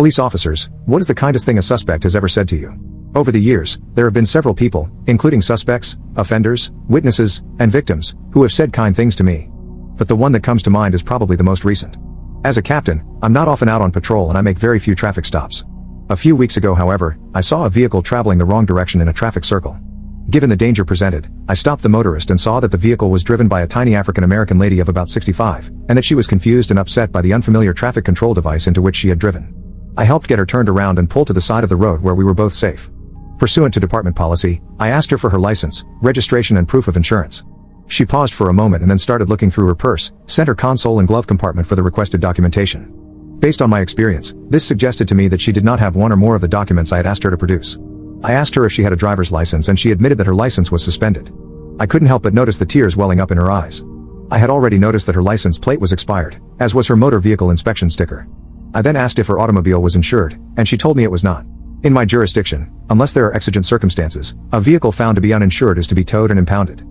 Police officers, what is the kindest thing a suspect has ever said to you? Over the years, there have been several people, including suspects, offenders, witnesses, and victims, who have said kind things to me. But the one that comes to mind is probably the most recent. As a captain, I'm not often out on patrol and I make very few traffic stops. A few weeks ago, however, I saw a vehicle traveling the wrong direction in a traffic circle. Given the danger presented, I stopped the motorist and saw that the vehicle was driven by a tiny African-American lady of about 65, and that she was confused and upset by the unfamiliar traffic control device into which she had driven. I helped get her turned around and pulled to the side of the road where we were both safe. Pursuant to department policy, I asked her for her license, registration and proof of insurance. She paused for a moment and then started looking through her purse, center console and glove compartment for the requested documentation. Based on my experience, this suggested to me that she did not have one or more of the documents I had asked her to produce. I asked her if she had a driver's license and she admitted that her license was suspended. I couldn't help but notice the tears welling up in her eyes. I had already noticed that her license plate was expired, as was her motor vehicle inspection sticker. I then asked if her automobile was insured, and she told me it was not. In my jurisdiction, unless there are exigent circumstances, a vehicle found to be uninsured is to be towed and impounded.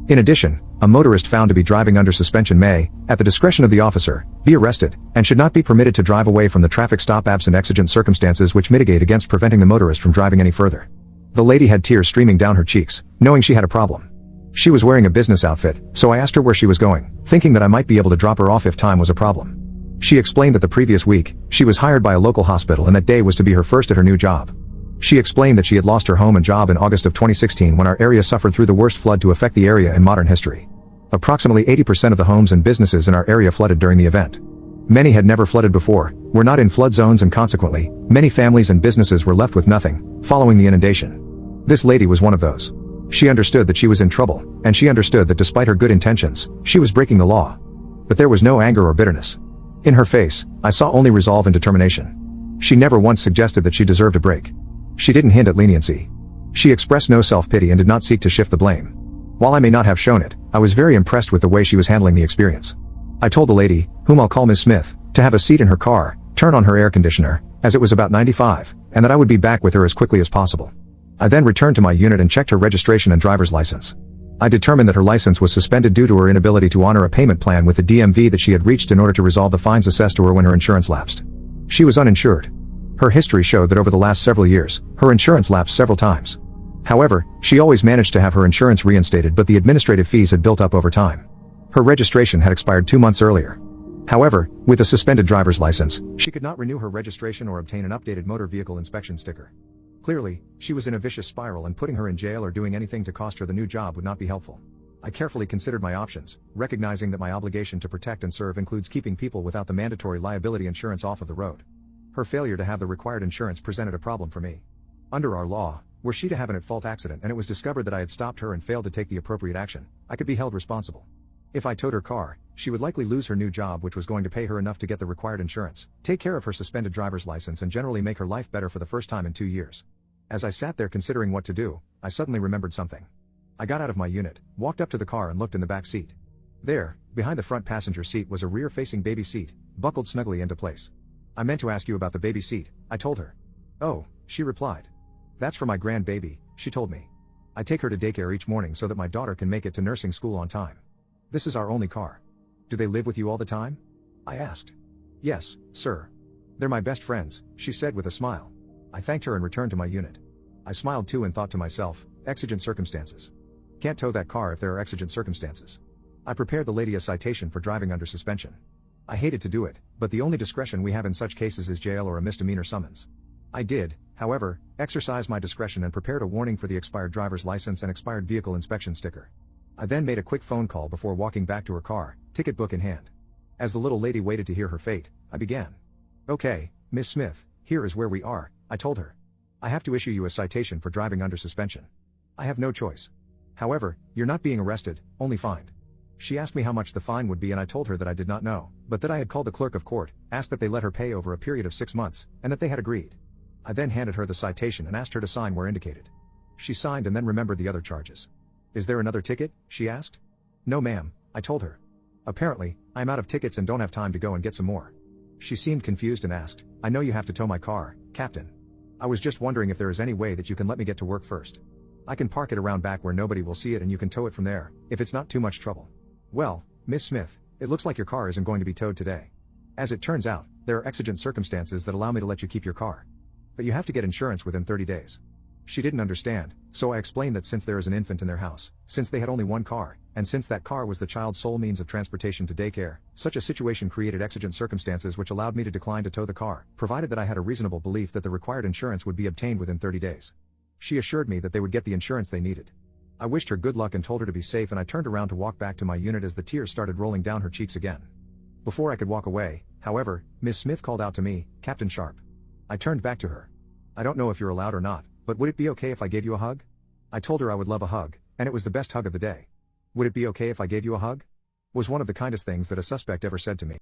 In addition, a motorist found to be driving under suspension may, at the discretion of the officer, be arrested, and should not be permitted to drive away from the traffic stop absent exigent circumstances which mitigate against preventing the motorist from driving any further. The lady had tears streaming down her cheeks, knowing she had a problem. She was wearing a business outfit, so I asked her where she was going, thinking that I might be able to drop her off if time was a problem. She explained that the previous week, she was hired by a local hospital and that day was to be her first at her new job. She explained that she had lost her home and job in August of 2016 when our area suffered through the worst flood to affect the area in modern history. Approximately 80% of the homes and businesses in our area flooded during the event. Many had never flooded before, were not in flood zones and consequently, many families and businesses were left with nothing, following the inundation. This lady was one of those. She understood that she was in trouble, and she understood that despite her good intentions, she was breaking the law. But there was no anger or bitterness. In her face, I saw only resolve and determination. She never once suggested that she deserved a break. She didn't hint at leniency. She expressed no self-pity and did not seek to shift the blame. While I may not have shown it, I was very impressed with the way she was handling the experience. I told the lady, whom I'll call Ms. Smith, to have a seat in her car, turn on her air conditioner, as it was about 95, and that I would be back with her as quickly as possible. I then returned to my unit and checked her registration and driver's license. I determined that her license was suspended due to her inability to honor a payment plan with the DMV that she had reached in order to resolve the fines assessed to her when her insurance lapsed. She was uninsured. Her history showed that over the last several years, her insurance lapsed several times. However, she always managed to have her insurance reinstated, but the administrative fees had built up over time. Her registration had expired 2 months earlier. However, with a suspended driver's license, she could not renew her registration or obtain an updated motor vehicle inspection sticker. Clearly, she was in a vicious spiral and putting her in jail or doing anything to cost her the new job would not be helpful. I carefully considered my options, recognizing that my obligation to protect and serve includes keeping people without the mandatory liability insurance off of the road. Her failure to have the required insurance presented a problem for me. Under our law, were she to have an at-fault accident and it was discovered that I had stopped her and failed to take the appropriate action, I could be held responsible. If I towed her car, she would likely lose her new job, which was going to pay her enough to get the required insurance, take care of her suspended driver's license and generally make her life better for the first time in 2 years. As I sat there considering what to do, I suddenly remembered something. I got out of my unit, walked up to the car and looked in the back seat. There, behind the front passenger seat was a rear-facing baby seat, buckled snugly into place. I meant to ask you about the baby seat, I told her. Oh, she replied. That's for my grandbaby, she told me. I take her to daycare each morning so that my daughter can make it to nursing school on time. This is our only car. Do they live with you all the time? I asked. Yes, sir. They're my best friends, she said with a smile. I thanked her and returned to my unit. I smiled too and thought to myself, exigent circumstances. Can't tow that car if there are exigent circumstances. I prepared the lady a citation for driving under suspension. I hated to do it, but the only discretion we have in such cases is jail or a misdemeanor summons. I did, however, exercise my discretion and prepared a warning for the expired driver's license and expired vehicle inspection sticker. I then made a quick phone call before walking back to her car, ticket book in hand. As the little lady waited to hear her fate, I began. Okay, Miss Smith, here is where we are, I told her. I have to issue you a citation for driving under suspension. I have no choice. However, you're not being arrested, only fined. She asked me how much the fine would be and I told her that I did not know, but that I had called the clerk of court, asked that they let her pay over a period of 6 months, and that they had agreed. I then handed her the citation and asked her to sign where indicated. She signed and then remembered the other charges. Is there another ticket? She asked. No ma'am, I told her. Apparently, I'm out of tickets and don't have time to go and get some more. She seemed confused and asked, I know you have to tow my car, Captain. I was just wondering if there is any way that you can let me get to work first. I can park it around back where nobody will see it and you can tow it from there, if it's not too much trouble. Well, Miss Smith, it looks like your car isn't going to be towed today. As it turns out, There are exigent circumstances that allow me to let you keep your car. But you have to get insurance within 30 days. She didn't understand, so I explained that since there is an infant in their house, since they had only one car, and since that car was the child's sole means of transportation to daycare, such a situation created exigent circumstances which allowed me to decline to tow the car, provided that I had a reasonable belief that the required insurance would be obtained within 30 days. She assured me that they would get the insurance they needed. I wished her good luck and told her to be safe, and I turned around to walk back to my unit as the tears started rolling down her cheeks again. Before I could walk away, however, Miss Smith called out to me, "Captain Sharp." I turned back to her. "I don't know if you're allowed or not, but would it be okay if I gave you a hug?" I told her I would love a hug, and it was the best hug of the day. "Would it be okay if I gave you a hug?" Was one of the kindest things that a suspect ever said to me.